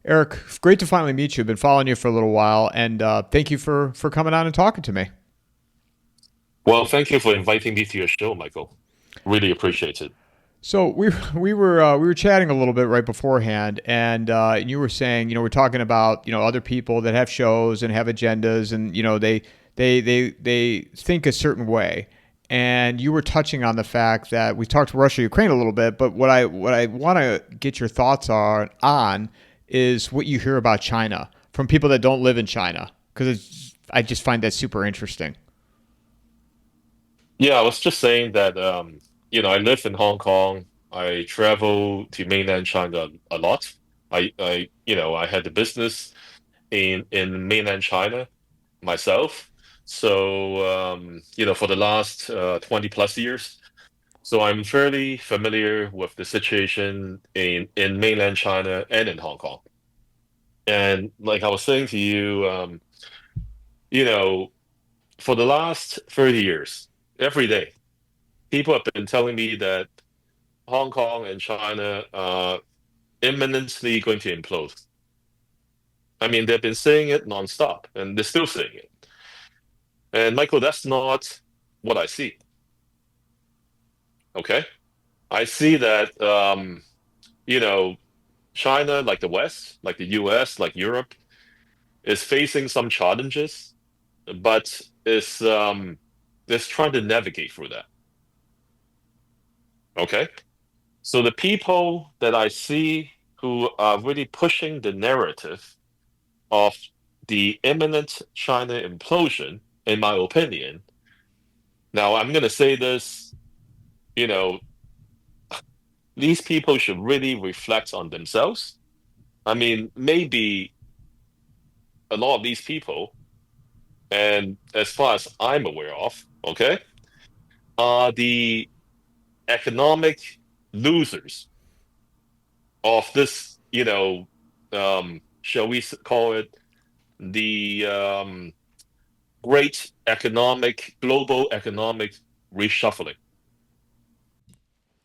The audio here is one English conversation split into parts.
Eric, great to finally meet you. Been following you for a little while, and thank you for coming on and talking to me. Well, thank you for inviting me to your show, Michael. Really appreciate it. So we were chatting a little bit right beforehand, and you were saying, we're talking about other people that have shows and have agendas, and they think a certain way. And you were touching on the fact that we talked Russia Ukraine a little bit, but what I want to get your thoughts on is what you hear about China from people that don't live in China, because I just find that super interesting. Yeah, I was just saying that I live in Hong Kong. I travel to mainland China a lot. I had a business in mainland China myself. So, for the last 20 plus years. So I'm fairly familiar with the situation in mainland China and in Hong Kong. And like I was saying to you, you know, for the last 30 years, every day, people have been telling me that Hong Kong and China are imminently going to implode. I mean, they've been saying it nonstop, and they're still saying it. And Michael, that's not what I see. Okay, I see that you know, China, like the West, like the US, like Europe, is facing some challenges, but is trying to navigate through that. Okay. So the people that I see who are really pushing the narrative of the imminent China implosion, in my opinion, now I'm going to say this, you know, these people should really reflect on themselves. I mean, maybe a lot of these people, and as far as I'm aware of, okay, are the economic losers of this, shall we call it the great global economic reshuffling.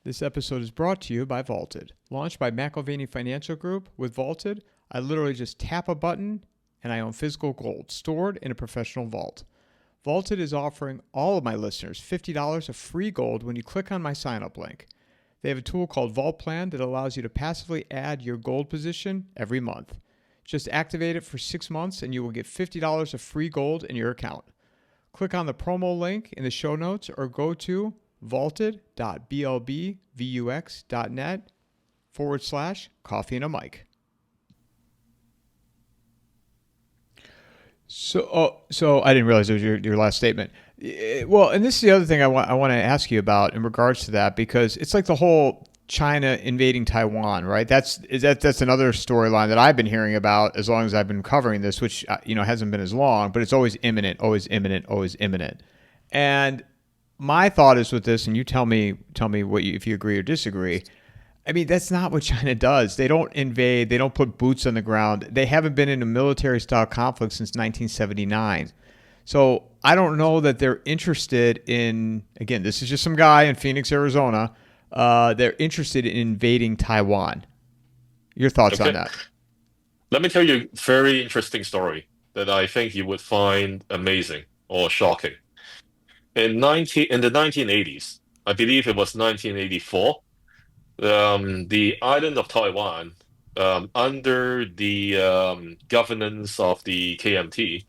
This episode is brought to you by Vaulted. Launched by McIlvaney Financial Group, with Vaulted, I literally just tap a button and I own physical gold stored in a professional vault. Vaulted is offering all of my listeners $50 of free gold when you click on my sign up link. They have a tool called Vault Plan that allows you to passively add your gold position every month. Just activate it for 6 months and you will get $50 of free gold in your account. Click on the promo link in the show notes or go to vaulted.blbvux.net/coffee and a mic. So I didn't realize it was your last statement. Well, and this is the other thing I want to ask you about in regards to that, because it's like the whole China invading Taiwan, right? That's another storyline that I've been hearing about as long as I've been covering this, which hasn't been as long, but it's always imminent, always imminent, always imminent. And my thought is with this, and you tell me if you agree or disagree. I mean, that's not what China does. They don't invade. They don't put boots on the ground. They haven't been in a military style conflict since 1979. So I don't know that they're interested in, again, this is just some guy in Phoenix, Arizona. They're interested in invading Taiwan. Your thoughts on Okay. that? Let me tell you a very interesting story that I think you would find amazing or shocking. In the 1980s, I believe it was 1984, the island of Taiwan, under the governance of the KMT,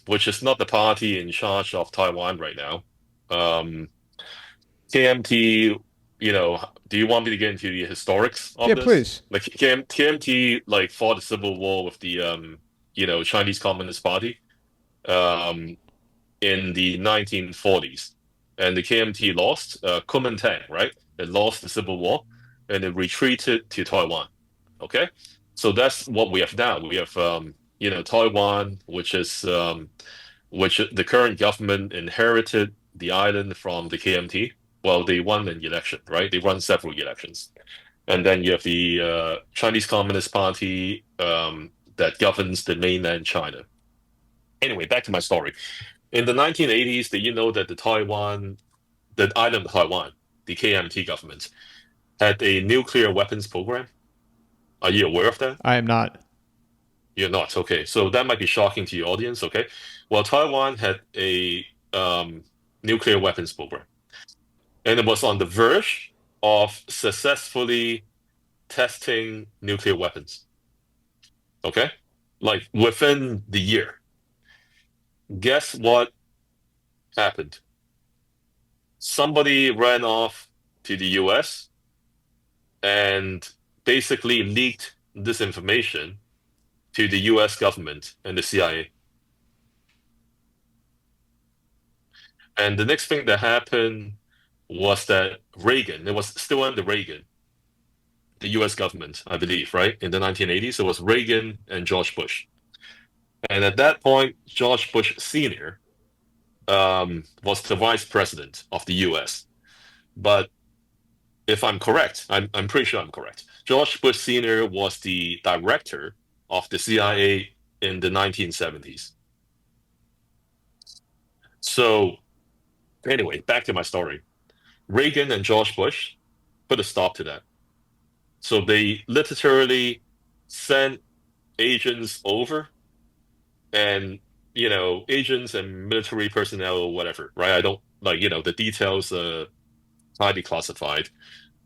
which is not the party in charge of Taiwan right now. Um, KMT, do you want me to get into the historics of Yeah, this? please. Like KMT, like fought a civil war with the Chinese Communist Party, um, in the 1940s, and the KMT lost. Kuomintang, right? It lost the civil war, and it retreated to Taiwan. Okay, so that's what we have now. We have Taiwan, which the current government inherited the island from the KMT. Well, they won an election, right? They won several elections, and then you have the Chinese Communist Party that governs the mainland China. Anyway, back to my story. In the 1980s, did you know that the island of Taiwan, the KMT government, had a nuclear weapons program? Are you aware of that? I am not. You're not. Okay. So that might be shocking to your audience. Okay. Well, Taiwan had a nuclear weapons program, and it was on the verge of successfully testing nuclear weapons. Okay. Like within the year. Guess what happened? Somebody ran off to the US and basically leaked this information to the US government and the CIA. And the next thing that happened was that Reagan, it was still under Reagan, the US government, I believe, right? In the 1980s, it was Reagan and George Bush. And at that point, George Bush Sr. Was the vice president of the US. But if I'm correct, I'm pretty sure I'm correct. George Bush Sr. was the director of the CIA in the 1970s. So, anyway, back to my story. Reagan and George Bush put a stop to that. So they literally sent agents over and, agents and military personnel or whatever, right? I don't like, the details highly classified.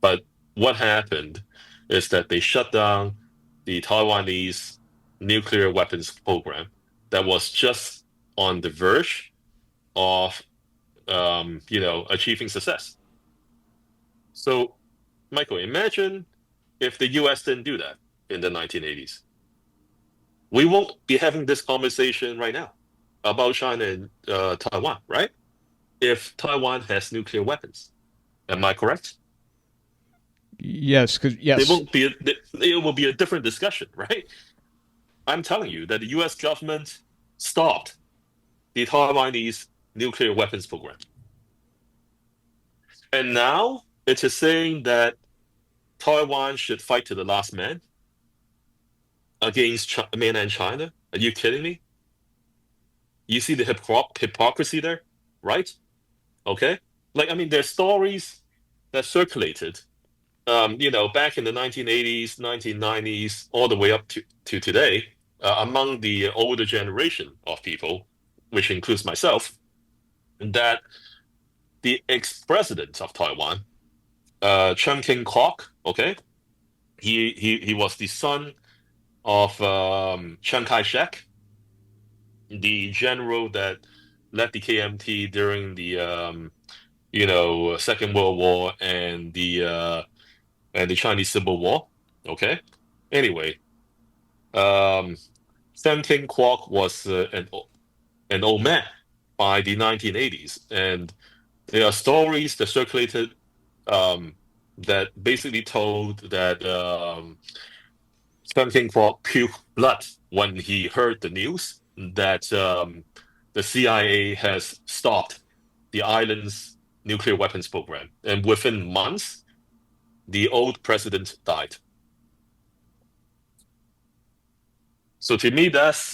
But what happened is that they shut down the Taiwanese nuclear weapons program that was just on the verge of, achieving success. So, Michael, imagine if the US didn't do that in the 1980s. We won't be having this conversation right now about China and Taiwan, right? If Taiwan has nuclear weapons. Am I correct? Yes, because It yes, won't be it will be a different discussion, right? I'm telling you that the US government stopped the Taiwanese nuclear weapons program. And now it is saying that Taiwan should fight to the last man against mainland China. Are you kidding me? You see the hypocrisy there, right? Okay. Like, I mean, there's stories that circulated, back in the 1980s, 1990s, all the way up to today, among the older generation of people, which includes myself, that the ex-president of Taiwan, Chiang Kai-shek, okay, he was the son of Chiang Kai-shek, the general that led the KMT during the Second World War and the Chinese Civil War. Okay. Anyway, um, Chiang Kai-shek was an old man by the 1980s, and there are stories that circulated that basically told that Chiang Kai-shek puked blood when he heard the news that the CIA has stopped the island's nuclear weapons program. And within months, the old president died. So to me, that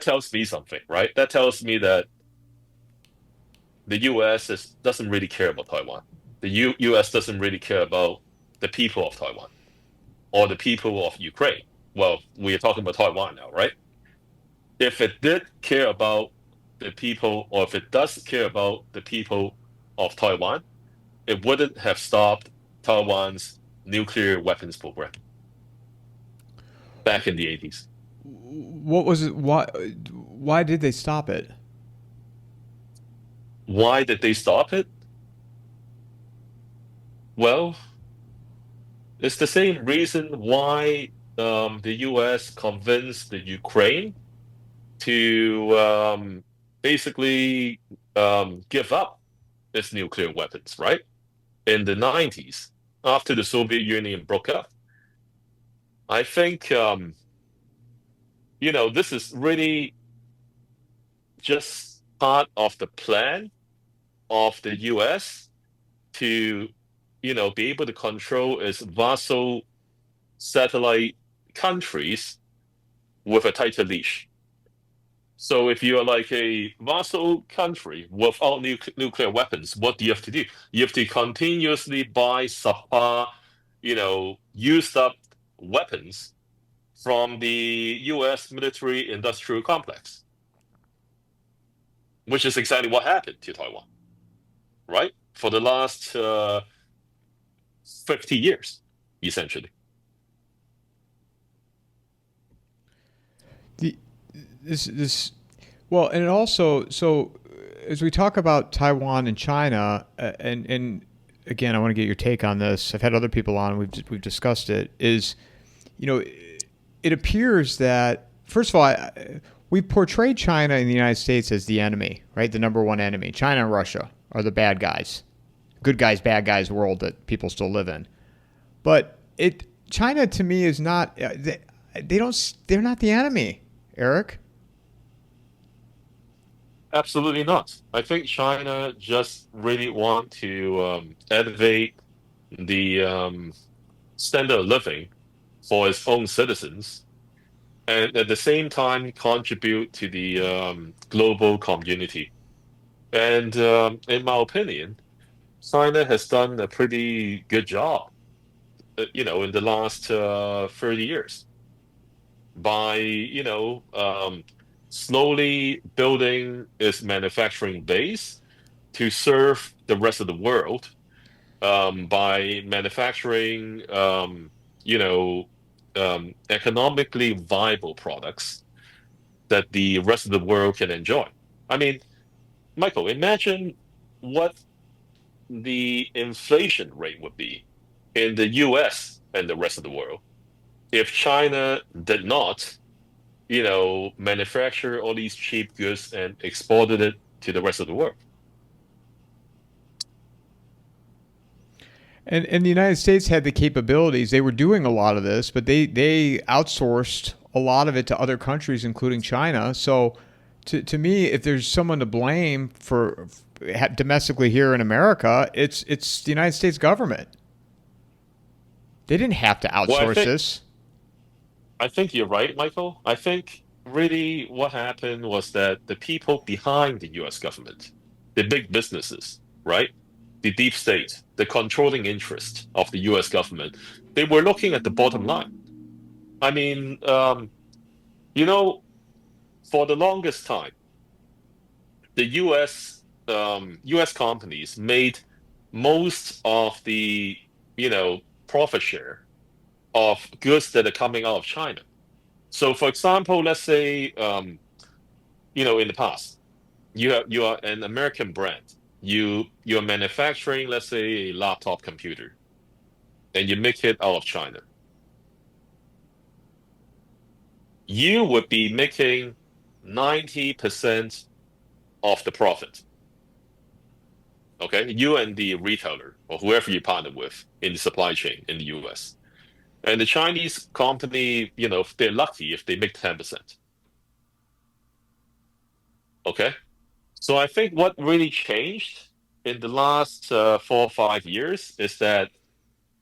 tells me something, right? That tells me that the US doesn't really care about Taiwan. The US doesn't really care about the people of Taiwan or the people of Ukraine. Well, we are talking about Taiwan now, right? If it did care about the people, or if it does care about the people of Taiwan, it wouldn't have stopped Taiwan's nuclear weapons program back in the 80s. what was it? Why did they stop it? Why did they stop it? Well, it's the same reason why the US convinced the Ukraine to basically give up its nuclear weapons, right? In the 90s, after the Soviet Union broke up. I think, this is really just part of the plan of the US to, be able to control its vassal satellite countries with a tighter leash. So if you're like a vassal country without nuclear weapons, what do you have to do? You have to continuously buy subpar, used up weapons from the U.S. military industrial complex, which is exactly what happened to Taiwan, right? For the last 50 years, essentially. The this well, and it also so as we talk about Taiwan and China, and again, I want to get your take on this. I've had other people on. We've discussed it. Is you know, it appears that first of all, we portrayed China in the United States as the enemy, right? The number one enemy. China and Russia are the bad guys, good guys, bad guys world that people still live in. But it China to me is not. They don't. They're not the enemy, Eric. Absolutely not. I think China just really want to elevate the standard of living for its own citizens, and at the same time contribute to the global community. And in my opinion, China has done a pretty good job, in the last 30 years by, slowly building its manufacturing base to serve the rest of the world by manufacturing, economically viable products that the rest of the world can enjoy. I mean, Michael, imagine what the inflation rate would be in the US and the rest of the world if China did not, manufacture all these cheap goods and exported it to the rest of the world. And the United States had the capabilities. They were doing a lot of this, but they outsourced a lot of it to other countries, including China. So, to me, if there's someone to blame for domestically here in America, it's the United States government. They didn't have to Well, I outsource think this. I think you're right, Michael. I think really what happened was that the people behind the US government, the big businesses, right? The deep state, the controlling interest of the US government, they were looking at the bottom line. I mean, you know, for the longest time, the US companies made most of the, profit share of goods that are coming out of China. So, for example, let's say, in the past, you are an American brand. You're manufacturing, let's say, a laptop computer, and you make it out of China. You would be making 90% of the profit. Okay, you and the retailer or whoever you partner with in the supply chain in the US. And the Chinese company, if they're lucky if they make 10%. Okay. So I think what really changed in the last 4 or 5 years is that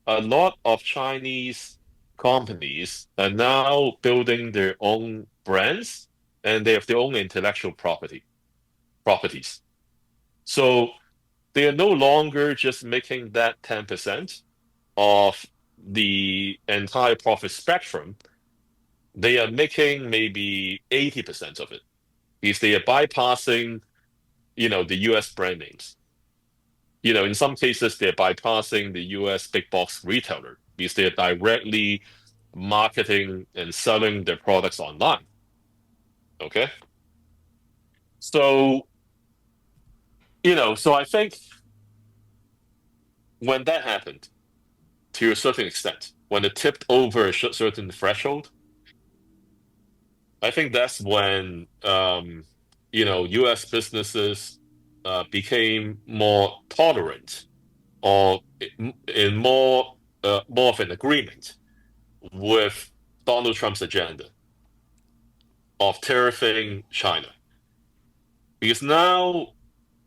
a lot of Chinese companies are now building their own brands and they have their own intellectual properties. So they are no longer just making that 10% of the entire profit spectrum. They are making maybe 80% of it because they are bypassing, the US brand names. In some cases, they're bypassing the US big box retailer because they're directly marketing and selling their products online. Okay. So, so I think when that happened to a certain extent, when it tipped over a certain threshold, I think that's when, US businesses became more tolerant or in more of an agreement with Donald Trump's agenda of tariffing China. Because now,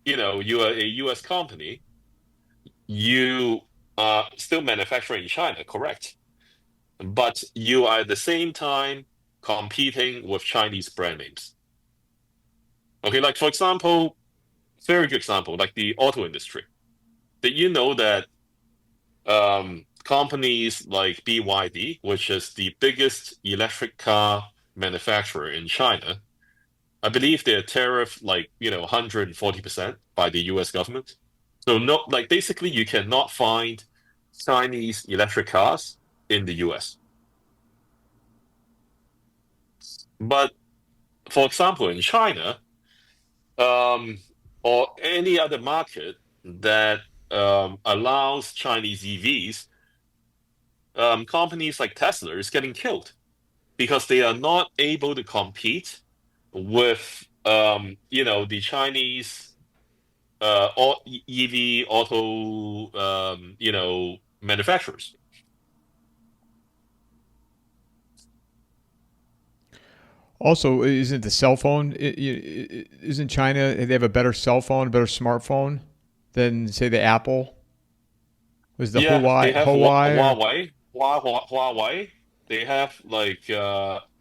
you are a US company, you are still manufacturing in China, correct? But you are at the same time competing with Chinese brand names. Okay, like for example, very good example, like the auto industry. Did you know that companies like BYD, which is the biggest electric car manufacturer in China, I believe they're tariffed like, 140% by the US government. So no, like basically you cannot find Chinese electric cars in the US. But for example, in China, um, or any other market that allows Chinese EVs, companies like Tesla is getting killed because they are not able to compete with the Chinese EV auto manufacturers. Also, isn't the cell phone? Isn't China? They have a better cell phone, a better smartphone than say the Apple was the Yeah, they have Huawei or Huawei. They have like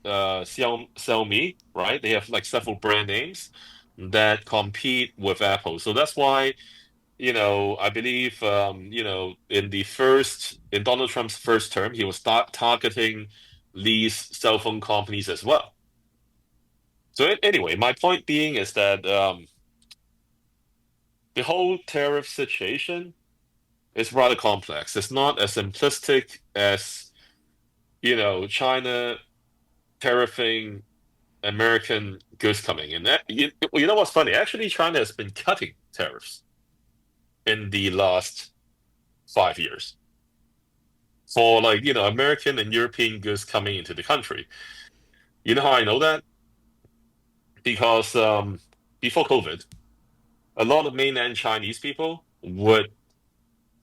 Xiaomi, right? They have like several brand names that compete with Apple. So that's why, I believe, in Donald Trump's first term, he was targeting these cell phone companies as well. So anyway, my point being is that the whole tariff situation is rather complex. It's not as simplistic as, China tariffing American goods coming in. That you know what's funny? Actually, China has been cutting tariffs in the last 5 years for like, American and European goods coming into the country. You know how I know that? Because before COVID, a lot of mainland Chinese people would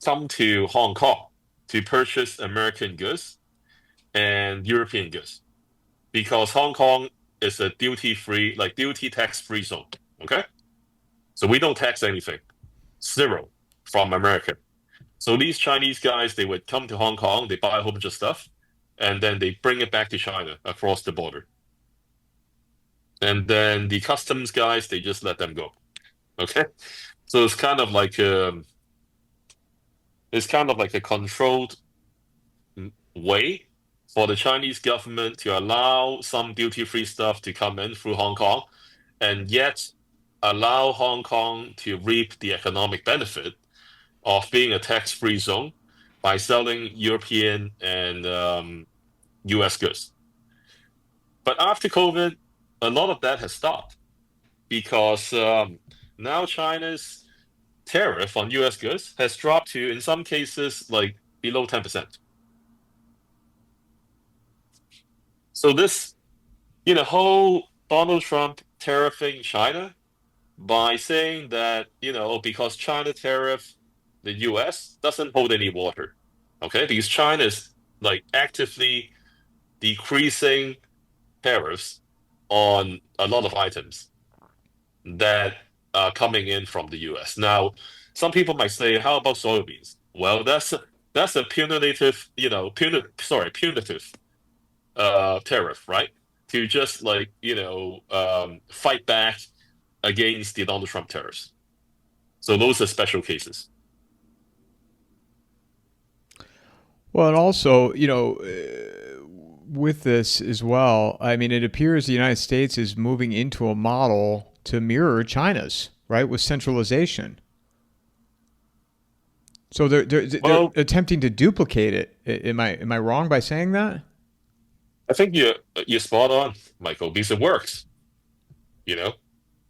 come to Hong Kong to purchase American goods and European goods because Hong Kong is a duty-free, like duty tax-free zone. Okay, so we don't tax anything, zero from America. So these Chinese guys, they would come to Hong Kong, they buy a whole bunch of stuff, and then they bring it back to China across the border. And then the customs guys, they just let them go. Okay, so it's kind of like a controlled way for the Chinese government to allow some duty-free stuff to come in through Hong Kong, and yet allow Hong Kong to reap the economic benefit of being a tax-free zone by selling European and US goods. But after COVID, a lot of that has stopped because now China's tariff on US goods has dropped to, in some cases, like below 10%. So this, whole Donald Trump tariffing China by saying that, because China tariff the US doesn't hold any water. Okay? Because China is like actively decreasing tariffs on a lot of items that are coming in from the US. Now, some people might say, how about soybeans? Well, that's a punitive, punitive tariff, right? To just like, fight back against the Donald Trump tariffs. So those are special cases. well, and also with this as well. I mean, it appears the United States is moving into a model to mirror China's, right, with centralization. So they're Well, attempting to duplicate it. Am I wrong by saying that? I think you're spot on, Michael, because it works, you know.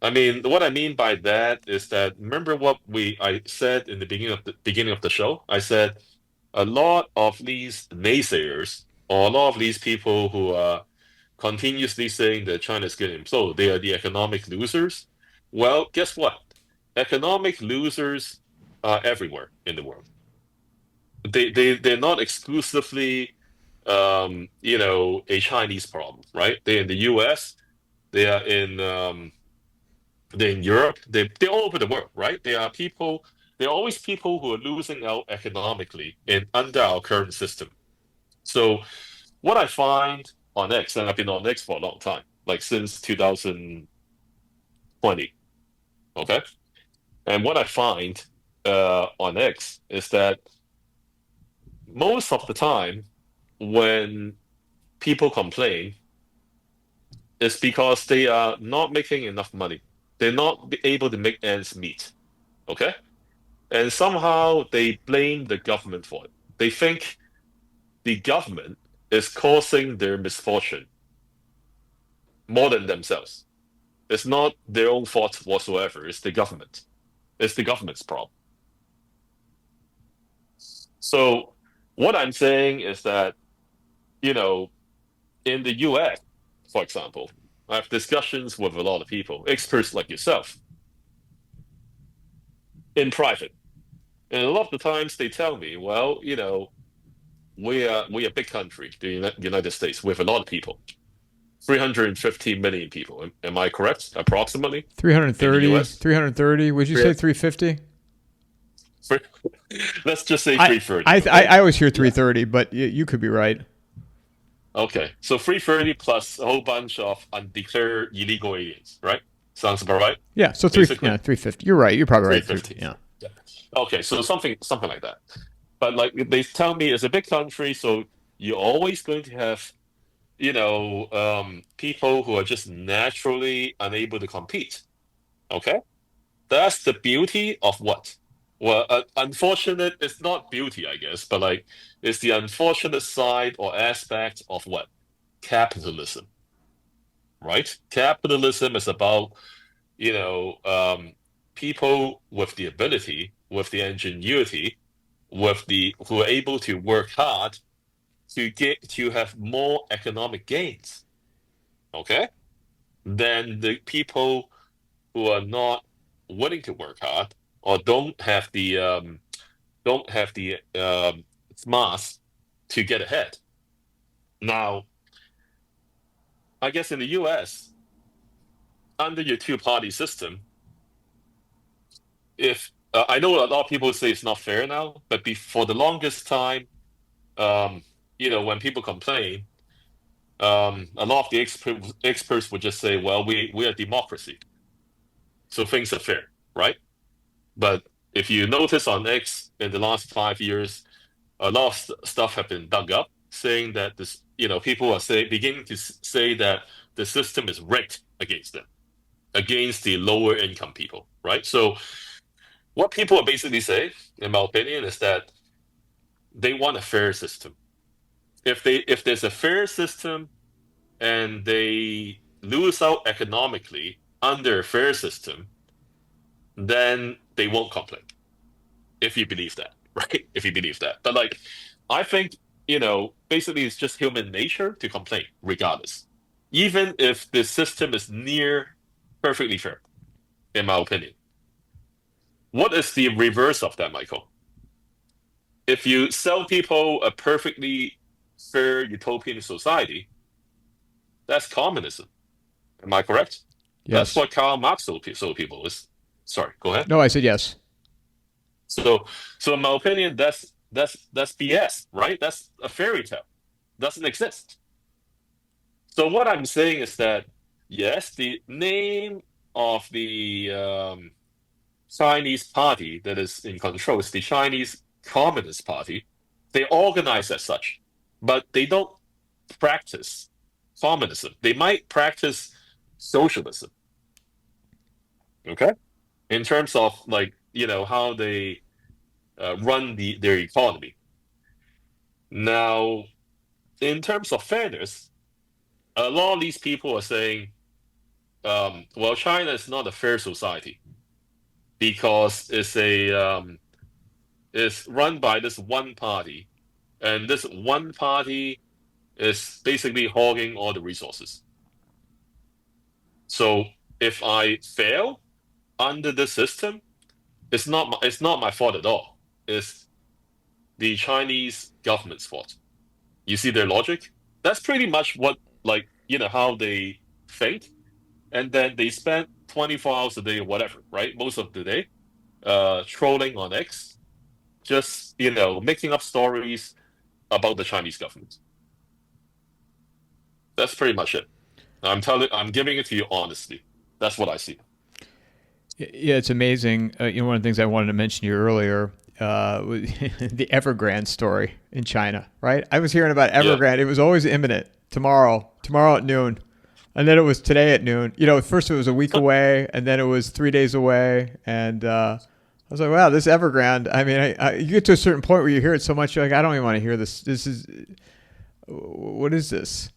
I mean, what I mean by that is that remember what I said in the beginning of the show? I said a lot of these naysayers or a lot of these people who are continuously saying that China is going to implode, they are the economic losers. Well, guess what? Economic losers are everywhere in the world. They're not exclusively a Chinese problem, right? They're in the US, they are in they're in Europe, they're all over the world, right? There are always people who are losing out economically in under our current system. So what I find on X, and I've been on X for a long time, like since 2020, okay? And what I find on X is that most of the time when people complain, it's because they are not making enough money. They're not able to make ends meet. Okay? And somehow they blame the government for it. They think the government is causing their misfortune more than themselves. It's not their own fault whatsoever. It's the government. It's the government's problem. So what I'm saying is that, you know, in the US, for example, I have discussions with a lot of people, experts like yourself, in private. And a lot of the times they tell me, well, we are a big country, the United States, with a lot of people, 350 million people. Am I correct? Approximately in the 330, US? 330. Would you Three- say 350? three- Let's just say I 330. I Okay. I always hear Yeah. 330, but you could be right. Okay. So 330 plus a whole bunch of undeclared illegal aliens, right? Sounds about right. Yeah, so Basically, 350. You're right. You're probably right. 350. Yeah. Yeah. Okay. So something like that. But like they tell me it's a big country, so you're always going to have, people who are just naturally unable to compete. Okay? That's the beauty of what? Well, unfortunate, it's not beauty, I guess, but like it's the unfortunate side or aspect of what? Capitalism, right? Capitalism is about, you know, um, people with the ability, with the ingenuity, who are able to work hard to have more economic gains, okay, than the people who are not willing to work hard or don't have the smarts to get ahead. Now, I guess in the US, under your two-party system, if I know a lot of people say it's not fair now, but for the longest time, um, when people complain, a lot of the experts would just say, "Well, we are democracy, so things are fair, right?" But if you notice on X in the last 5 years, a lot of stuff have been dug up, saying that people are beginning to say that the system is rigged against them, against the lower income people, right? So what people are basically saying, in my opinion, is that they want a fair system. If there's a fair system and they lose out economically under a fair system, then they won't complain. If you believe that, right? If you believe that. But like, I think, basically it's just human nature to complain regardless. Even if the system is near perfectly fair, in my opinion. What is the reverse of that, Michael? If you sell people a perfectly fair utopian society, that's communism. Am I correct? That's Yes. what Karl Marx sold people is. Sorry, go ahead. No, I said yes. So, in my opinion, that's BS, right? That's a fairy tale. Doesn't exist. So what I'm saying is that yes, the name of the Chinese party that is in control is the Chinese Communist Party. They organize as such, but they don't practice communism. They might practice socialism. Okay, in terms of like how they run their economy. Now, in terms of fairness, a lot of these people are saying, well, China is not a fair society because it's run by this one party, and this one party is basically hogging all the resources. So if I fail under the system, it's not my fault at all. It's the Chinese government's fault. You see their logic? That's pretty much what, like, how they think. And then they spend 24 hours a day or whatever, right? Most of the day, trolling on X, just, making up stories about the Chinese government. That's pretty much it. I'm giving it to you honestly. That's what I see. Yeah, it's amazing. One of the things I wanted to mention to you earlier the Evergrande story in China, right? I was hearing about Yeah. Evergrande. It was always imminent. Tomorrow at noon. And then it was today at noon. First it was a week So away, and then it was 3 days away. And I was like, wow, this Evergrande. I mean, you get to a certain point where you hear it so much, you're like, I don't even want to hear this. What is this?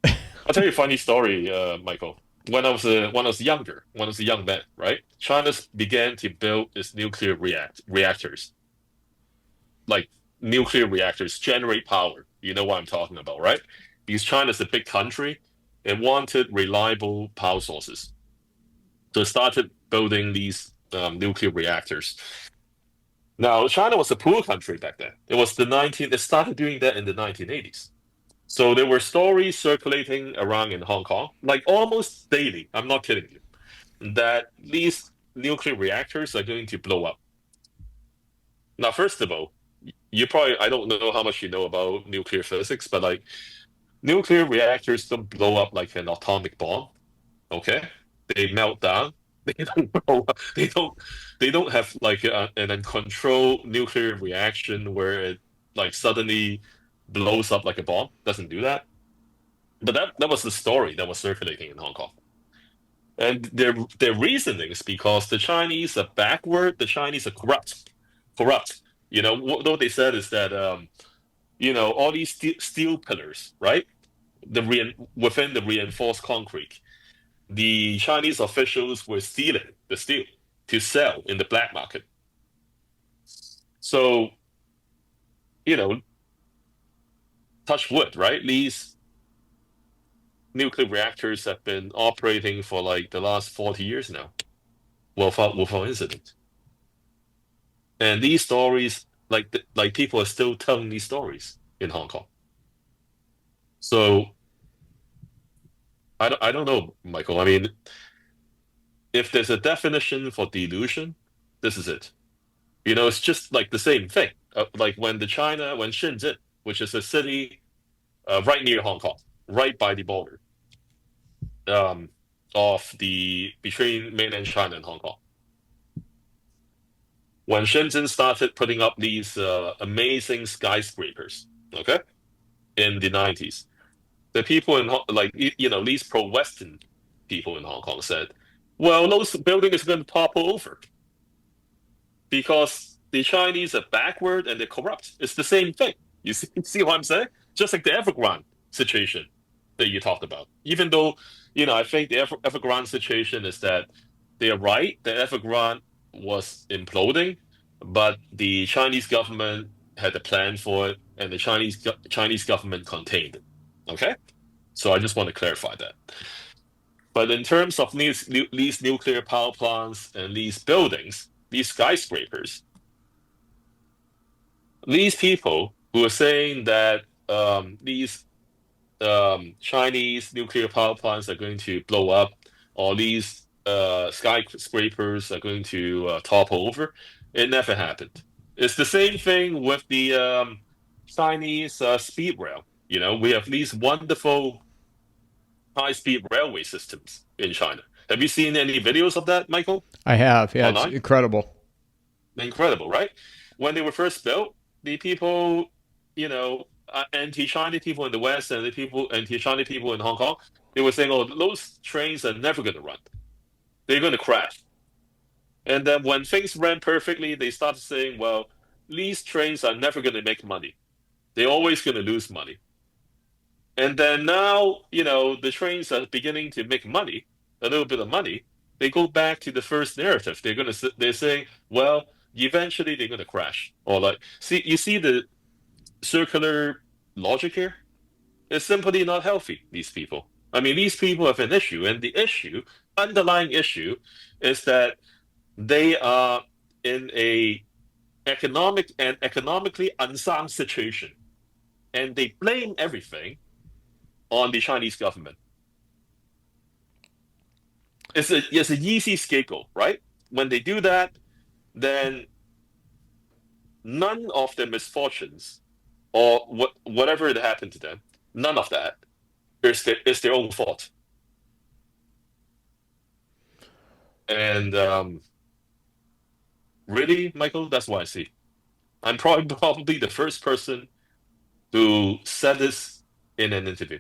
I'll tell you a funny story, Michael. When I was younger, when I was a young man, right? China began to build its nuclear reactors, like nuclear reactors generate power. You know what I'm talking about, right? Because China's a big country, it wanted reliable power sources, so it started building these nuclear reactors. Now, China was a poor country back then. It started doing that in the 1980s. So there were stories circulating around in Hong Kong, like almost daily. I'm not kidding you, that these nuclear reactors are going to blow up. Now, first of all, I don't know how much you know about nuclear physics, but like nuclear reactors don't blow up like an atomic bomb. Okay, they melt down. They don't blow up. They don't have like an uncontrolled nuclear reaction where it like suddenly blows up like a bomb. Doesn't do that. But that was the story that was circulating in Hong Kong. And their reasoning is because the Chinese are backward, the Chinese are corrupt. Corrupt. What they said is that all these steel pillars, right? Within the reinforced concrete, the Chinese officials were stealing the steel to sell in the black market. So, you know, touch wood, right? These nuclear reactors have been operating for like the last 40 years now, without incident. And these stories, like people are still telling these stories in Hong Kong. So I don't know, Michael. I mean, if there's a definition for delusion, this is it. It's just like the same thing. Like when Shenzhen, which is a city right near Hong Kong, right by the border um, of the between mainland China and Hong Kong, when Shenzhen started putting up these amazing skyscrapers, okay, in the 90s, the people these pro-Western people in Hong Kong said, well, those buildings are going to topple over because the Chinese are backward and they're corrupt. It's the same thing. You see what I'm saying? Just like the Evergrande situation that you talked about. Even though, I think the Evergrande situation is that they're right, the Evergrande was imploding, but the Chinese government had a plan for it, and the Chinese government contained it. Okay, so I just want to clarify that. But in terms of these nuclear power plants and these buildings, these skyscrapers, these people who are saying that these Chinese nuclear power plants are going to blow up, or these skyscrapers are going to topple over, it never happened. It's the same thing with the Chinese speed rail. We have these wonderful high-speed railway systems in China. Have you seen any videos of that, Michael, I have. Yeah, it's online? incredible. Incredible, right? When they were first built, the people, anti-China people in the West and the anti-China people in Hong Kong, they were saying, "Oh, those trains are never going to run. They're going to crash." And then when things ran perfectly, they started saying, "Well, these trains are never going to make money. They're always going to lose money." And then now, the trains are beginning to make money, a little bit of money. They go back to the first narrative. They're saying, well, eventually they're gonna crash. Or like, you see the circular logic here? It's simply not healthy, these people. I mean, these people have an issue, and the underlying issue, is that they are in a economically unsound situation, and they blame everything on the Chinese government. It's an easy scapegoat, right? When they do that, then none of their misfortunes or whatever had happened to them, none of that is their own fault. And Really, Michael? That's what I see. I'm probably the first person who said this in an interview.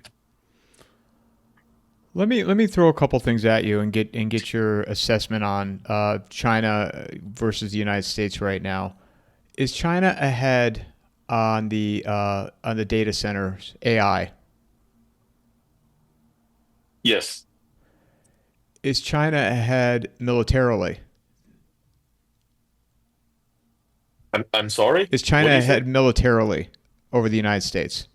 Let me throw a couple things at you and get your assessment on China versus the United States right now. Is China ahead on the data centers AI? Yes. Is China ahead militarily? I'm sorry. Is What China do you say? ahead militarily over the United States?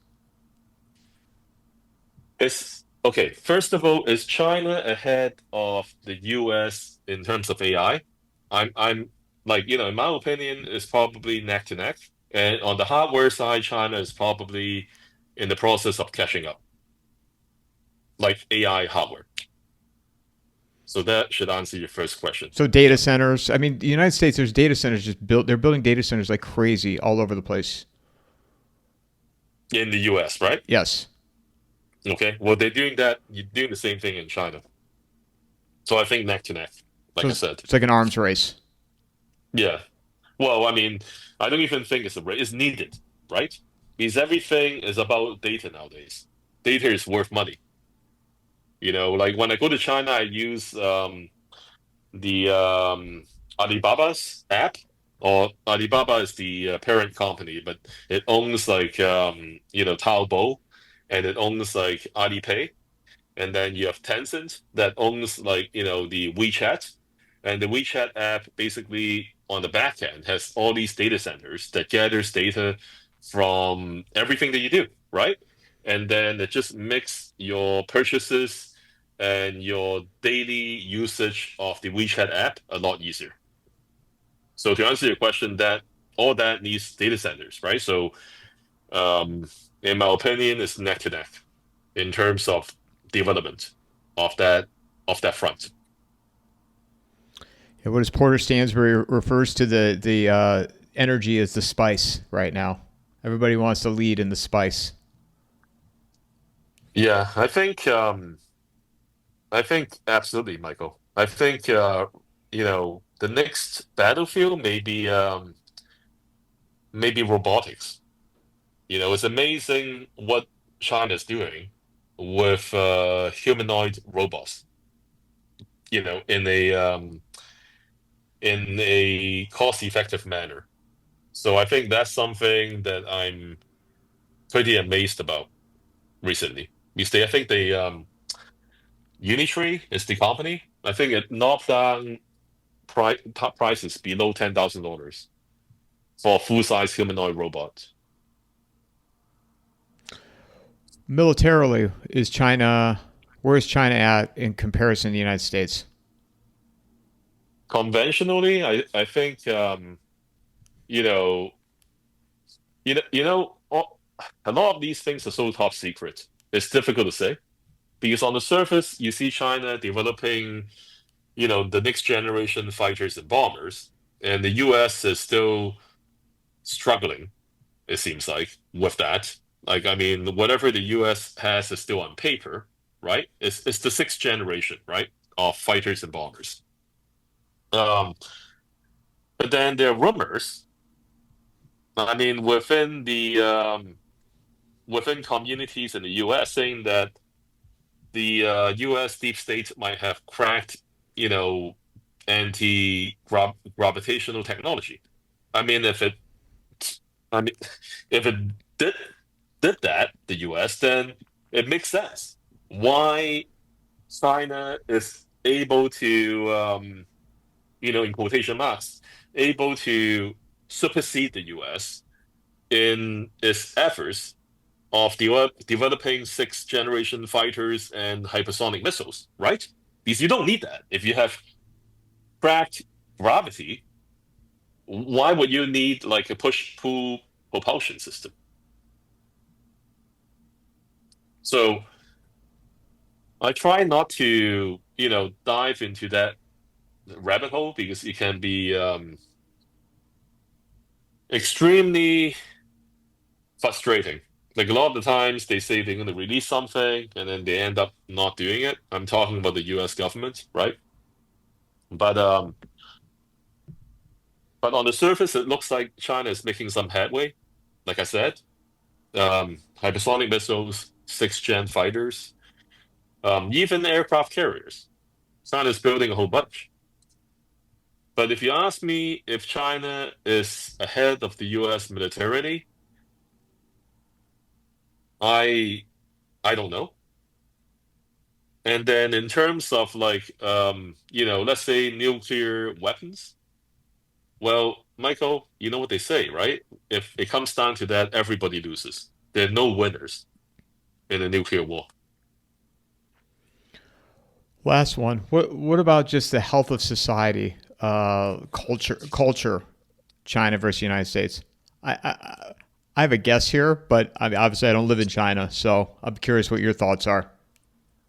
Is okay. First of all, is China ahead of the US in terms of AI? I'm like, in my opinion, it's probably neck to neck. And on the hardware side, China is probably in the process of catching up, like AI hardware. So that should answer your first question. So data Yeah. centers. I mean, the United States. There's data centers just built. They're building data centers like crazy all over the place. In the US, right? Yes. Okay. Well, they're doing that. You're doing the same thing in China. So I think neck to neck, So like I said. it's like an arms race. Yeah. Well, I mean, I don't even think it's needed, right? Because everything is about data nowadays. Data is worth money. Like when I go to China, I use the Alibaba's app, or Alibaba is the parent company, but it owns like Taobao, and it owns like Alipay. And then you have Tencent that owns like the WeChat, and the WeChat app basically on the back end has all these data centers that gathers data from everything that you do, right? And then it just makes your purchases and your daily usage of the WeChat app a lot easier. So to answer your question, that all that needs data centers, right? So um, in my opinion, it's neck to neck in terms of development of that front. Yeah, what does Porter Stansbury refers to the energy as the spice right now? Everybody wants to lead in the spice. Yeah, I think absolutely, Michael. I think the next battlefield maybe robotics. It's amazing what China's doing with humanoid robots. You know, in a cost-effective manner. So I think that's something that I'm pretty amazed about recently. I think the Unitree is the company. I think it knocked down top prices below $10,000 for a full-size humanoid robot. Militarily, is China where is China at in comparison to the United States? Conventionally, I think you know a lot of these things are so top secret. It's difficult to say because on the surface you see China developing the next generation fighters and bombers, and the US is still struggling, it seems like, with that. Like, I mean, whatever the US has is still on paper, right? It's the sixth generation, right, of fighters and bombers. Um, but then there are rumors, I mean, within communities in the US saying that the US deep state might have cracked, you know, anti-gravitational technology. I mean, I mean, if it did did that, the US, then it makes sense. Why China is able to, in quotation marks, able to supersede the US in its efforts of developing sixth generation fighters and hypersonic missiles, right? Because you don't need that. If you have cracked gravity, why would you need like a push-pull propulsion system? So I try not to, dive into that rabbit hole because it can be extremely frustrating. Like a lot of the times they say they're going to release something and then they end up not doing it. I'm talking about the US government, right? But But on the surface, it looks like China is making some headway. Like I said, hypersonic missiles, sixth-gen fighters, even aircraft carriers. China's building a whole bunch. But if you ask me if China is ahead of the US militarily, I I don't know. And then in terms of like let's say nuclear weapons, well, Michael, you know what they say, right? If it comes down to that, everybody loses. There are no winners in a nuclear war. Last one. What about just the health of society, culture, China versus the United States? I have a guess here, but I mean, obviously I don't live in China, so I'm curious what your thoughts are.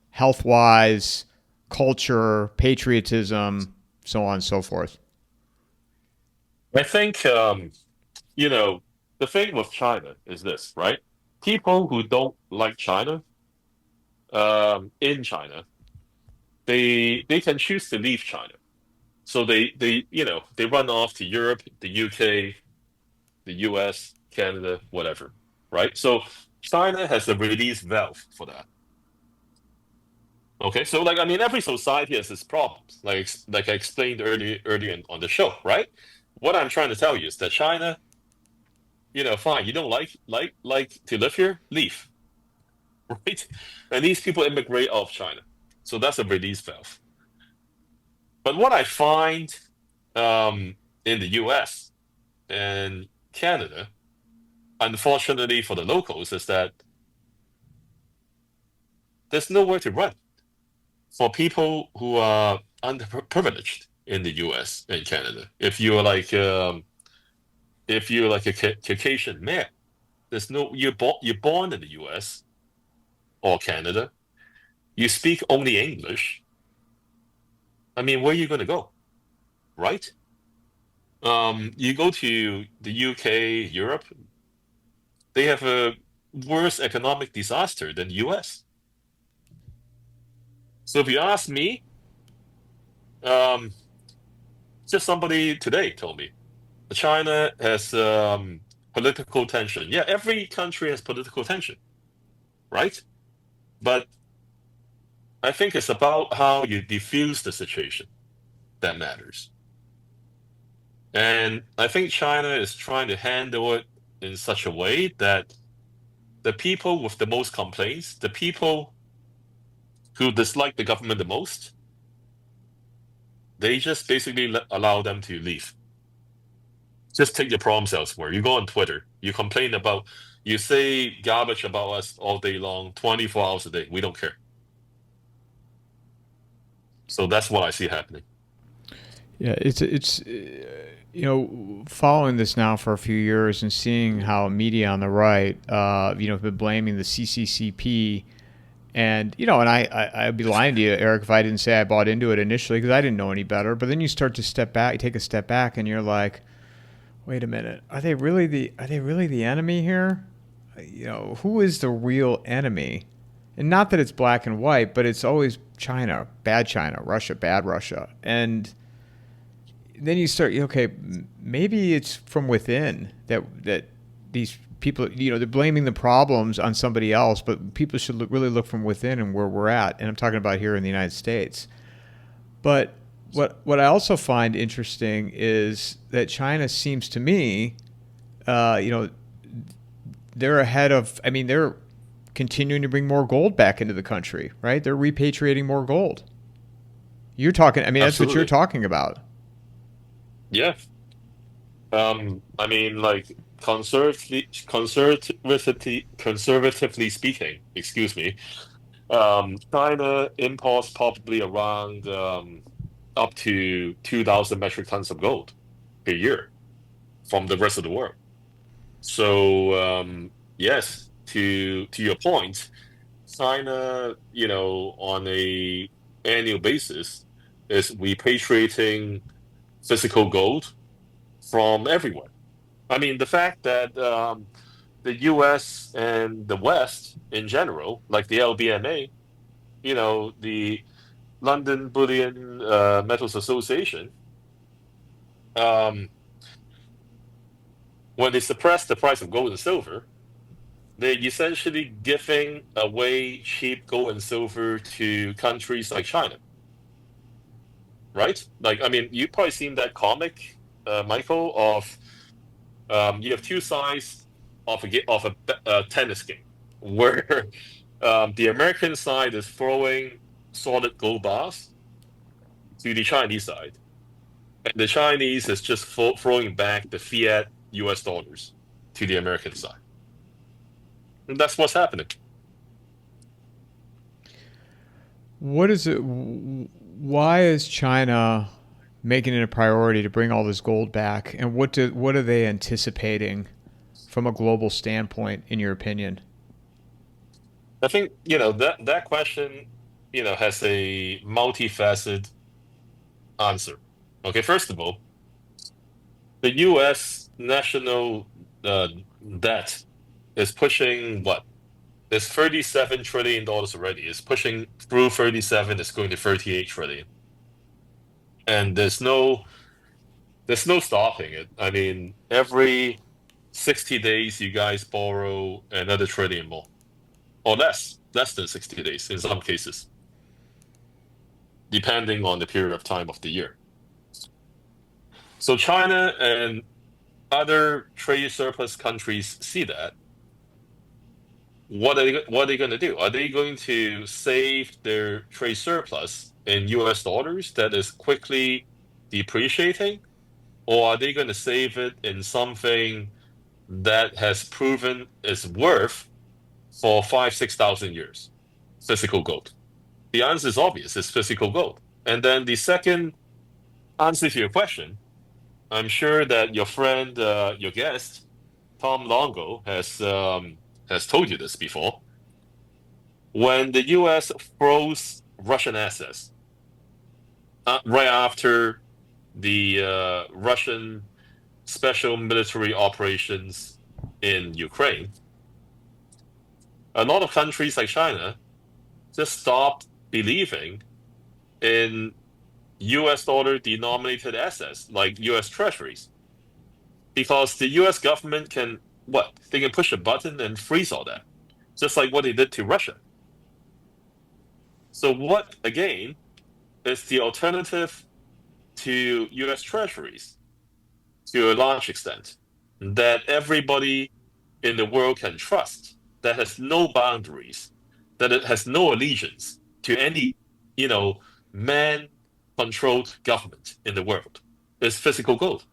Health wise, culture, patriotism, so on and so forth. I think the thing with China is this, right? People who don't like China, in China, they can choose to leave China. So they run off to Europe, the UK, the US, Canada, whatever, right? So China has a release valve for that. Okay, so like I mean, every society has its problems, like I explained earlier on the show, right? What I'm trying to tell you is that China, fine, you don't like to live here, leave, right? And these people immigrate out of China, so that's a release valve. But what I find in the U.S. and Canada, unfortunately for the locals, is that there's nowhere to run for people who are underprivileged in the U.S. and Canada. If you're like a Caucasian male, there's no you're born in the U.S. or Canada. You speak only English. I mean, where are you going to go, right? You go to the UK, Europe, they have a worse economic disaster than US. So if you ask me, um, just somebody today told me China has political tension. Yeah, every country has political tension, right? But I think it's about how you diffuse the situation that matters. And I think China is trying to handle it in such a way that the people with the most complaints, the people who dislike the government the most, they just basically allow them to leave. Just take your problems elsewhere. You go on Twitter, you say garbage about us all day long, 24 hours a day. We don't care. So that's what I see happening. Yeah, it's following this now for a few years and seeing how media on the right, have been blaming the CCCP. And I'd be lying to you, Eric, if I didn't say I bought into it initially because I didn't know any better. But then you start to step back, you take a step back, and you're like, wait a minute, are they really the enemy here? Who is the real enemy? And not that it's black and white, but it's always China, Russia, bad Russia, and then you start, okay, maybe it's from within that these people, they're blaming the problems on somebody else, but people should really look from within and where we're at. And I'm talking about here in the United States. But what I also find interesting is that China seems to me, they're ahead of. I mean, they're continuing to bring more gold back into the country, right? They're repatriating more gold. You're talking. I mean, that's what you're Absolutely. talking about. Yeah. I mean, like conservatively speaking, excuse me, China imports probably around up to 2,000 metric tons of gold a year from the rest of the world. So yes, to your point, China, on a annual basis, is repatriating physical gold from everywhere. I mean, the fact that the U.S. and the West in general, like the LBMA, the London Bullion Metals Association, um, When they suppress the price of gold and silver, they're essentially giving away cheap gold and silver to countries like China, right? Like, I mean, you've probably seen that comic, Michael, of you have two sides of a tennis game where the American side is throwing solid gold bars to the Chinese side, and the Chinese is just throwing back the fiat US dollars to the American side. And that's what's happening. What is it? Why is China making it a priority to bring all this gold back? And what are they anticipating from a global standpoint, in your opinion? I think, that question, has a multifaceted answer. Okay, first of all, the US national uh, debt is pushing what? It's $37 trillion already. It's pushing through 37, it's going to 38 trillion. And there's no stopping it. I mean, every 60 days you guys borrow another trillion more. Or less than 60 days in some cases, depending on the period of time of the year. So China and other trade surplus countries see that. What are they going to do? Are they going to save their trade surplus in US dollars that is quickly depreciating? Or are they going to save it in something that has proven its worth for 5,000-6,000 years? Physical gold. The answer is obvious, it's physical gold. And then the second answer to your question, I'm sure that your friend, your guest, Tom Longo, has told you this before. When the U.S. froze Russian assets right after the Russian special military operations in Ukraine, a lot of countries like China just stopped believing in US dollar denominated assets like US treasuries because the US government can what? They can push a button and freeze all that, just like what they did to Russia. So what again is the alternative to US treasuries to a large extent that everybody in the world can trust, that has no boundaries, that it has no allegiance to any, you know, man-controlled government in the world, is physical gold.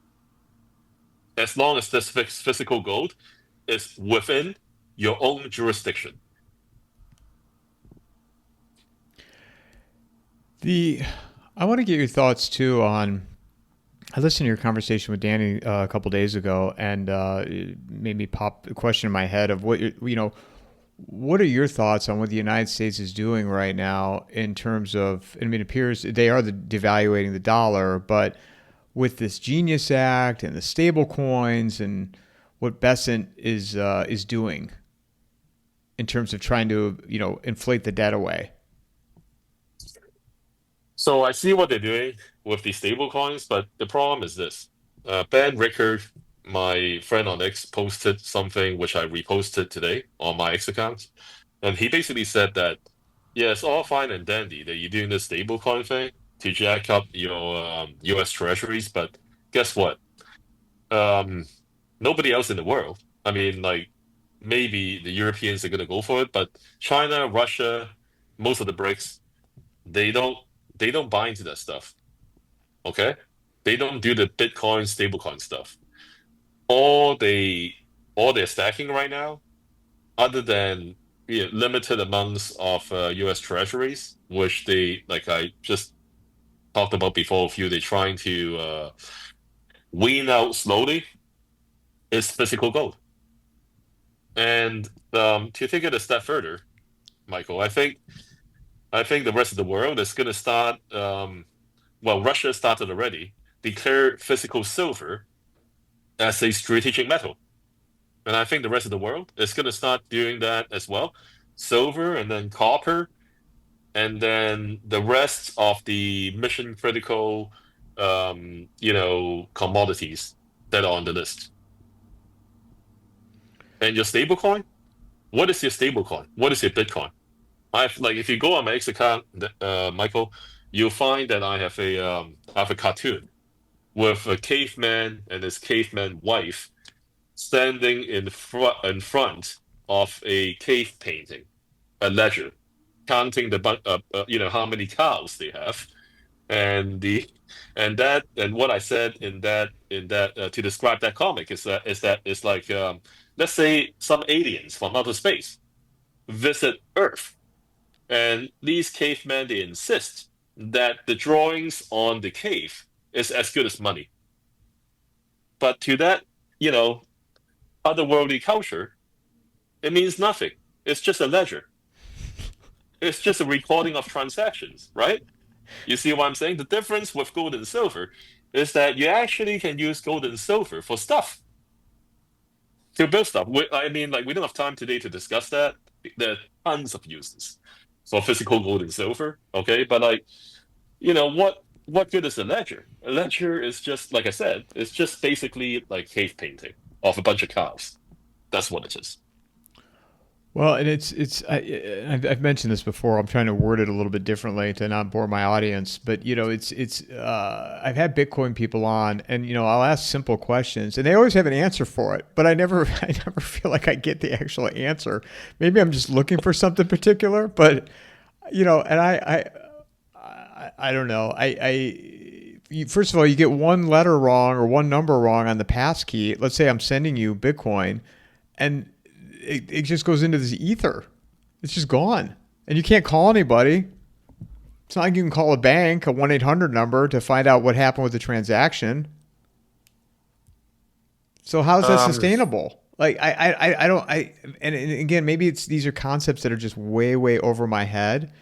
As long as this physical gold is within your own jurisdiction. The I want to get your thoughts too on. I listened to your conversation with Danny a couple days ago, and it made me pop a question in my head of what are your thoughts on what the United States is doing right now in terms of? I mean, it appears they are devaluating the dollar, but with this Genius Act and the stable coins and what Besant is doing in terms of trying to inflate the debt away. So I see what they're doing with the stable coins, but the problem is this. Ben Rickard, my friend on X, posted something which I reposted today on my X account. And he basically said that, yeah, it's all fine and dandy that you're doing this stablecoin thing to jack up your US treasuries, but guess what? Um, Nobody else in the world. I mean, like maybe the Europeans are gonna go for it, but China, Russia, most of the BRICS, they don't they don't buy into that stuff. Okay? They don't do the Bitcoin stablecoin stuff. All they all they're stacking right now, other than limited amounts of US treasuries, which they like I just talked about before with you, they're trying to wean out slowly, is physical gold. And to take it a step further, Michael, I think the rest of the world is going to start. Well, Russia started already. Declare physical silver as a strategic metal, and I think the rest of the world is going to start doing that as well. Silver and then copper, and then the rest of the mission critical, commodities that are on the list. And your stablecoin, what is your stablecoin? What is your Bitcoin? I've like if you go on my X account, Michael, you'll find that I have a cartoon with a caveman and his caveman wife standing in front of a cave painting, a ledger, counting how many cows they have, and the and what I said in that to describe that comic is that it's like let's say some aliens from outer space visit Earth, and these cavemen they insist that the drawings on the cave is as good as money, but to that you know otherworldly culture, it means nothing. It's just a ledger. It's just a recording of transactions, right? You see what I'm saying? The difference with gold and silver is that you actually can use gold and silver for stuff, to build stuff. I mean, like, we don't have time today to discuss that. There are tons of uses for physical gold and silver, okay? But, like, what good is a ledger? A ledger is just, like I said, it's just basically like cave painting of a bunch of cows. That's what it is. Well, and I've mentioned this before. I'm trying to word it a little bit differently to not bore my audience, but I've had Bitcoin people on, and I'll ask simple questions, and they always have an answer for it, but I never I never feel like I get the actual answer. Maybe I'm just looking for something particular, but and I don't know. First of all, you get one letter wrong or one number wrong on the pass key. Let's say I'm sending you Bitcoin, and it just goes into this ether. It's just gone. And you can't call anybody. It's not like you can call a bank, a 1-800 number, to find out what happened with the transaction. So how is that Um, sustainable? Like I don't and again, maybe these are concepts that are just way way over my head.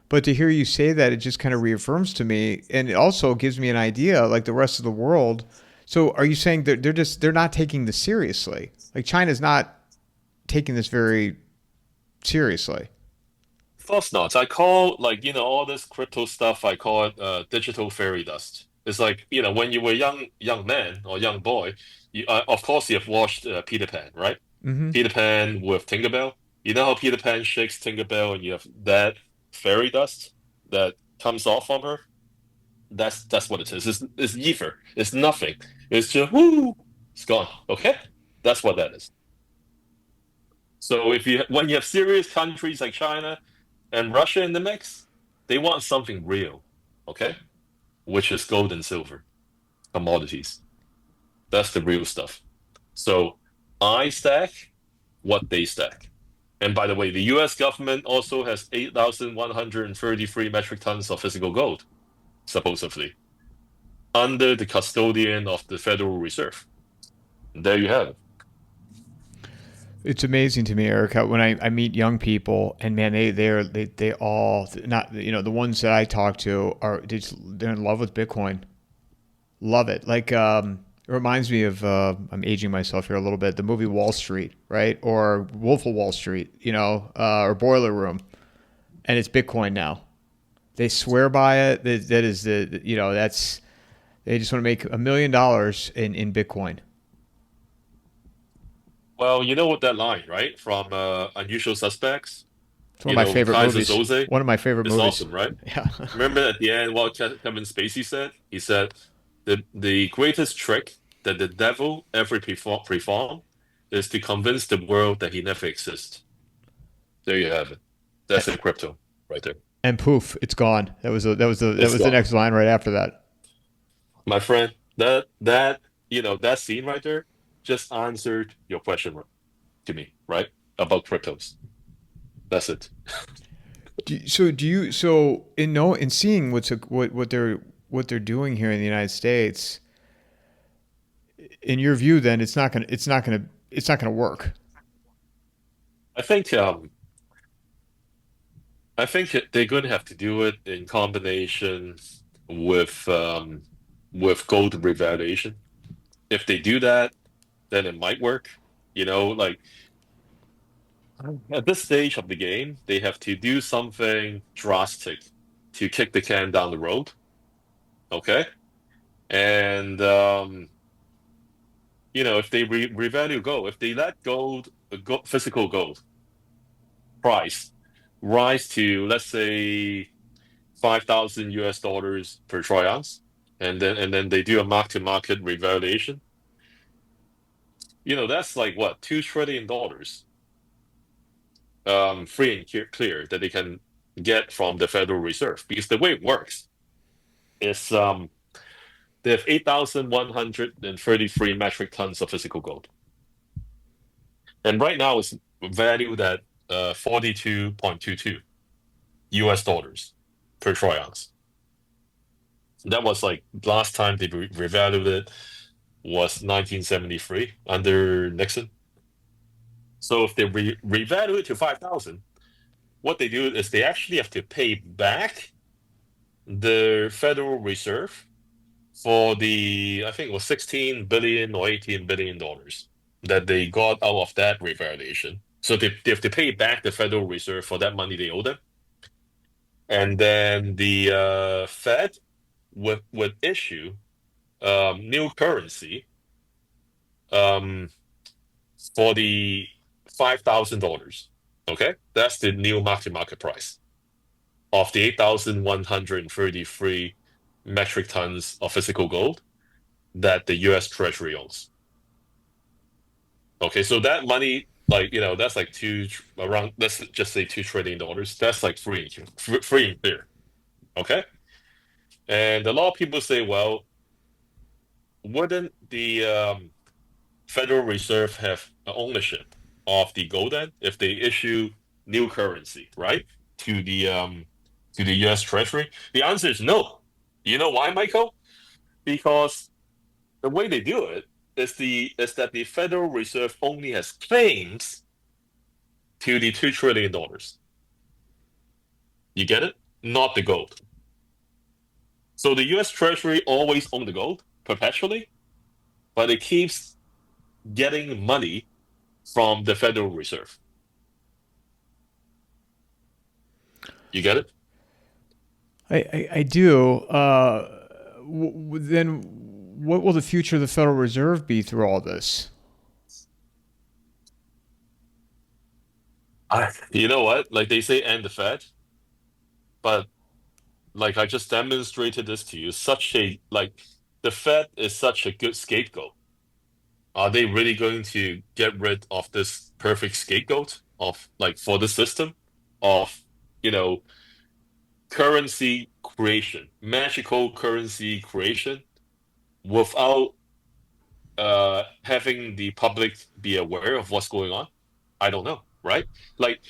But to hear you say that, it just kind of reaffirms to me, and it also gives me an idea, like the rest of the world. So, are you saying that they're not taking this seriously? Like China's not taking this very seriously. of course not. I call, like, all this crypto stuff, I call it digital fairy dust. It's like, when you were young man or young boy, of course you have watched Peter Pan, right? Mm-hmm. Peter Pan with Tinkerbell. You know how Peter Pan shakes Tinkerbell and you have that fairy dust that comes off from her? That's what it is. It's ether. It's nothing. It's just whoo, it's gone. Okay? That's what that is. So when you have serious countries like China and Russia in the mix, they want something real, okay? Which is gold and silver, commodities. That's the real stuff. So I stack what they stack. And by the way, the US government also has 8,133 metric tons of physical gold, supposedly, under the custodian of the Federal Reserve. There you have it. It's amazing to me, Erica, when I meet young people, and man, they all not the ones that I talk to they're in love with Bitcoin, love it. Like it reminds me of I'm aging myself here a little bit. The movie Wall Street, right, or Wolf of Wall Street, or Boiler Room, and it's Bitcoin now. They swear by it. That is that's they just want to make $1 million in Bitcoin. Well, you know what that line, right? From Unusual Suspects, It's one of my favorite Kaiser movies. Soze One of my favorite is movies. awesome, right? Yeah. Remember at the end what Kevin Spacey said? He said the greatest trick that the devil ever perform is to convince the world that he never exists. There you have it. That's in crypto right there. And poof, it's gone. That It's was the gone. next line right after that. My friend, that scene right there just answered your question to me, right? About cryptos. That's it. So in seeing what they're doing here in the United States, in your view, then it's not gonna work. I think they're going to have to do it in combination with um, with gold revaluation. If they do that, then it might work. Like at this stage of the game, they have to do something drastic to kick the can down the road. Okay, and if they revalue gold, if they let physical gold price rise to, let's say, 5,000 US dollars per troy ounce, and then they do a mark-to-market revaluation, that's like what, $2 trillion, free and clear that they can get from the Federal Reserve. Because the way it works is they have 8,133 metric tons of physical gold. And right now it's valued at 42.22 US dollars per troy ounce. That was like last time they revalued it was 1973 under Nixon. So if they revalue it to 5,000, what they do is they actually have to pay back the Federal Reserve for I think it was 16 billion or 18 billion dollars that they got out of that revaluation. So they have to pay back the Federal Reserve for that money they owe them. And then the Fed would issue new currency um, for the $5,000. Okay, that's the new market price of the 8,133 metric tons of physical gold that the U.S. Treasury owns. Okay, so that money, like that's like around, let's just say $2 trillion. That's like free and clear. Okay, and a lot of people say, well, wouldn't the Federal Reserve have ownership of the gold then if they issue new currency, right? To the US Treasury? The answer is no. You know why, Michael? Because the way they do it is that the Federal Reserve only has claims to the $2 trillion. You get it? Not the gold. So the US Treasury always own the gold perpetually, but it keeps getting money from the Federal Reserve. You get it? I do. Then what will the future of the Federal Reserve be through all this? You know what? Like they say, and the Fed, but like I just demonstrated this to you, the Fed is such a good scapegoat. Are they really going to get rid of this perfect scapegoat of like for the system of you know currency creation, magical currency creation without having the public be aware of what's going on? I don't know, right? Like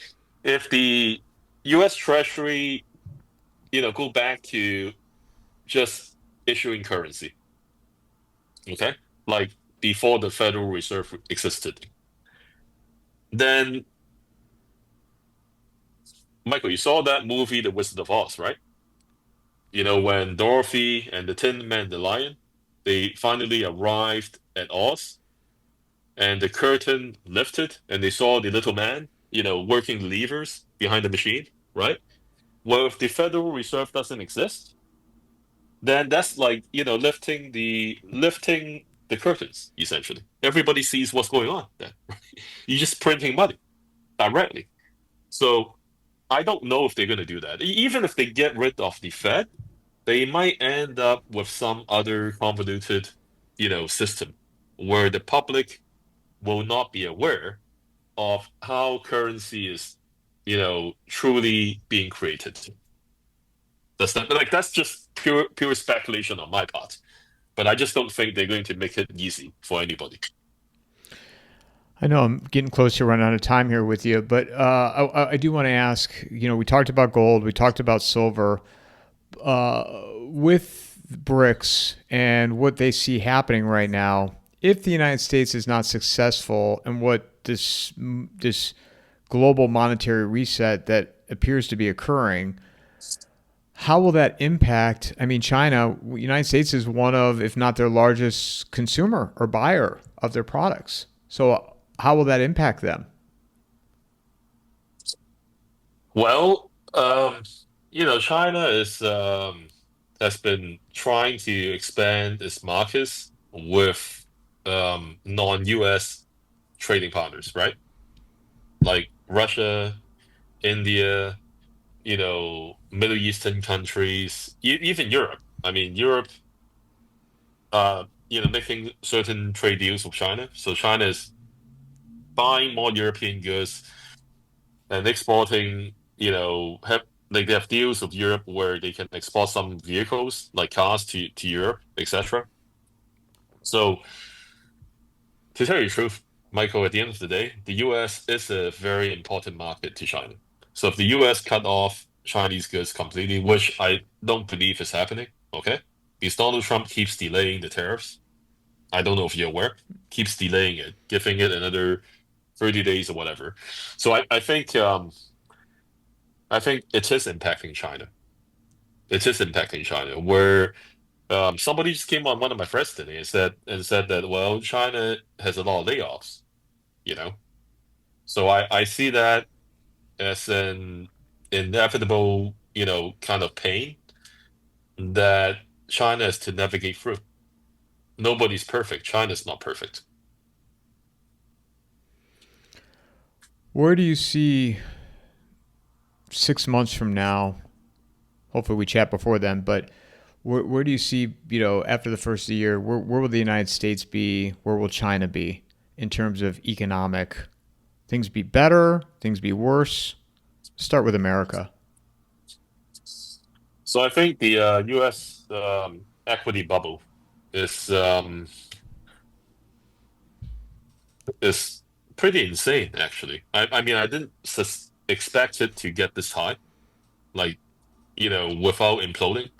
if the US Treasury, go back to just issuing currency, okay? Like before the Federal Reserve existed. Then, Michael, you saw that movie, The Wizard of Oz, right? When Dorothy and the Tin Man, the Lion, they finally arrived at Oz, and the curtain lifted, and they saw the little man, working levers behind the machine, right? Well, if the Federal Reserve doesn't exist, then that's like, lifting the curtains, essentially. Everybody sees what's going on then. You're just printing money directly. So I don't know if they're going to do that. Even if they get rid of the Fed, they might end up with some other convoluted, system where the public will not be aware of how currency is, truly being created. That's just pure speculation on my part. But I just don't think they're going to make it easy for anybody. I know I'm getting close to running out of time here with you, but I do want to ask. We talked about gold, we talked about silver, with BRICS and what they see happening right now. If the United States is not successful in what this global monetary reset that appears to be occurring, how will that impact? I mean, China, United States is one of, if not their largest consumer or buyer of their products. So how will that impact them? Well, China has been trying to expand its markets with non-US trading partners, right? Like Russia, India, Middle Eastern countries, even Europe. I mean, Europe, making certain trade deals with China. So China is buying more European goods and exporting, they have deals with Europe where they can export some vehicles like cars to Europe, etc. So to tell you the truth, Michael, at the end of the day, the US is a very important market to China. So if the US cut off Chinese goods completely, which I don't believe is happening, okay? Because Donald Trump keeps delaying the tariffs. I don't know if you're aware, keeps delaying it, giving it another 30 days or whatever. So I think it is impacting China. It is impacting China, where somebody just came on one of my friends today and said that, well, China has a lot of layoffs, you know. So I see that as an inevitable, kind of pain that China has to navigate through. Nobody's perfect. China's not perfect. Where do you see 6 months from now? Hopefully, we chat before then. But where do you see, after the first of the year, where will the United States be? Where will China be in terms of economic? Things be better? Things be worse? Start with America. So I think the U.S. Equity bubble is um, is pretty insane, actually. I mean, I didn't expect it to get this high, like, without imploding.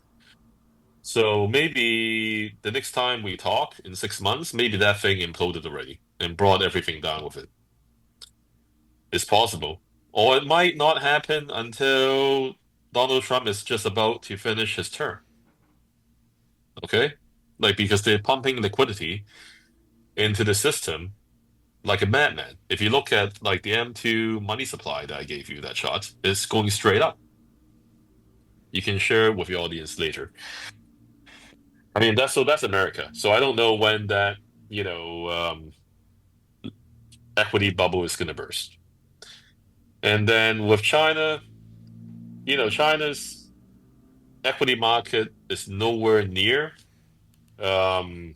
So maybe the next time we talk in 6 months, maybe that thing imploded already and brought everything down with it. It's possible. Or it might not happen until Donald Trump is just about to finish his term. Okay? Like, because they're pumping liquidity into the system like a madman. If you look at like the M2 money supply that I gave you, that chart, it's going straight up. You can share it with your audience later. I mean, that's America. So I don't know when that, you know, um, equity bubble is going to burst. And then with China, China's equity market is nowhere near um,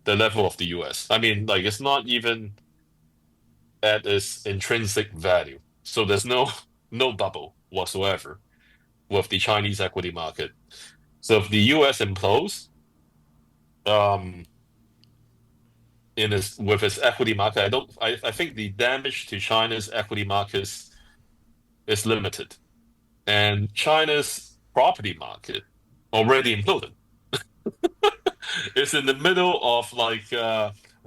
the level of the US. I mean, like it's not even at its intrinsic value. So there's no no bubble whatsoever with the Chinese equity market. So if the US implodes um, in its with its equity market, I think the damage to China's equity markets is limited. And China's property market already imploded. It's in the middle of like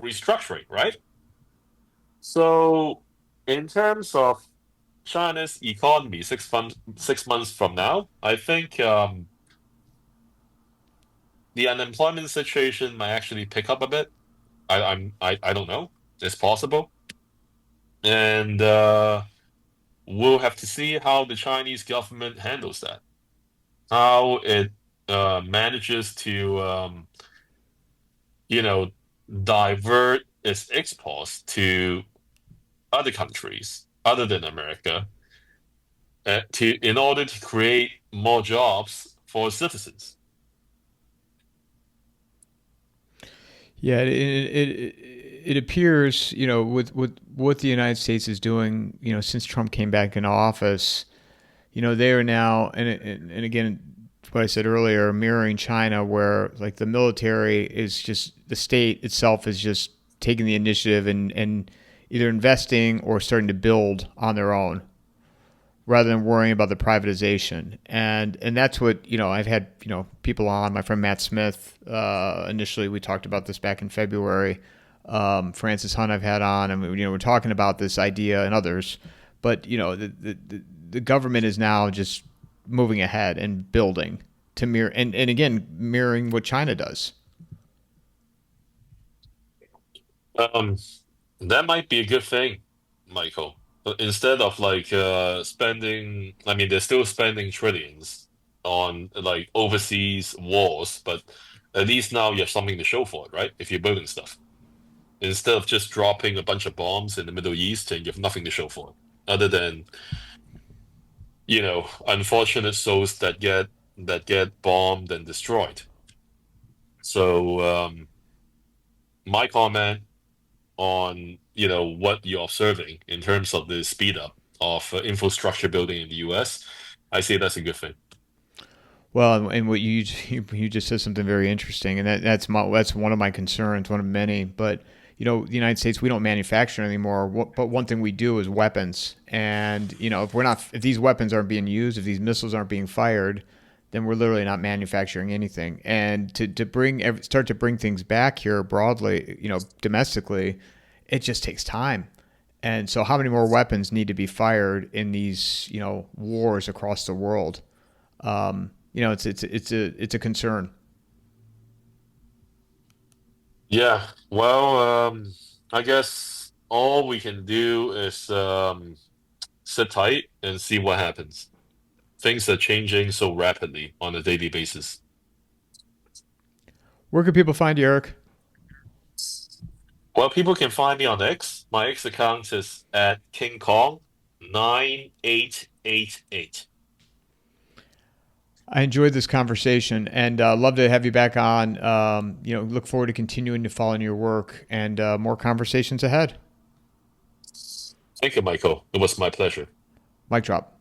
restructuring, right? So in terms of China's economy 6 months from now, I think the unemployment situation might actually pick up a bit. I don't know. It's possible, and we'll have to see how the Chinese government handles that. How it manages to you know divert its exports to other countries other than America to in order to create more jobs for citizens. Yeah, it appears, with what the United States is doing, since Trump came back into office, they are now, and again, what I said earlier, mirroring China, where like the military is just the state itself is just taking the initiative and either investing or starting to build on their own rather than worrying about the privatization. And that's what, I've had, people on, my friend Matt Smith, initially we talked about this back in February. Francis Hunt I've had on, and we're talking about this idea and others, but the government is now just moving ahead and building to mirror, and again mirroring what China does. Um, that might be a good thing, Michael. Instead of like spending, I mean, they're still spending trillions on like overseas wars, but at least now you have something to show for it, right? If you're building stuff. instead of just dropping a bunch of bombs in the Middle East and you have nothing to show for it, other than, unfortunate souls that get bombed and destroyed. So my comment on what you're observing in terms of the speed up of infrastructure building in the U.S., I say that's a good thing. Well, and what you just said something very interesting, and that's one of my concerns, one of many. But the United States, we don't manufacture anymore. But one thing we do is weapons, and if these weapons aren't being used, if these missiles aren't being fired, then we're literally not manufacturing anything. And start to bring things back here broadly, domestically, it just takes time. And so, how many more weapons need to be fired in these wars across the world? It's a concern. Yeah, well, I guess all we can do is sit tight and see what happens. Things are changing so rapidly on a daily basis. Where can people find you, Eric? Well, people can find me on X. My X account is at King Kong 9888. I enjoyed this conversation and love to have you back on. Look forward to continuing to follow your work and more conversations ahead. Thank you, Michael. It was my pleasure. Mic drop.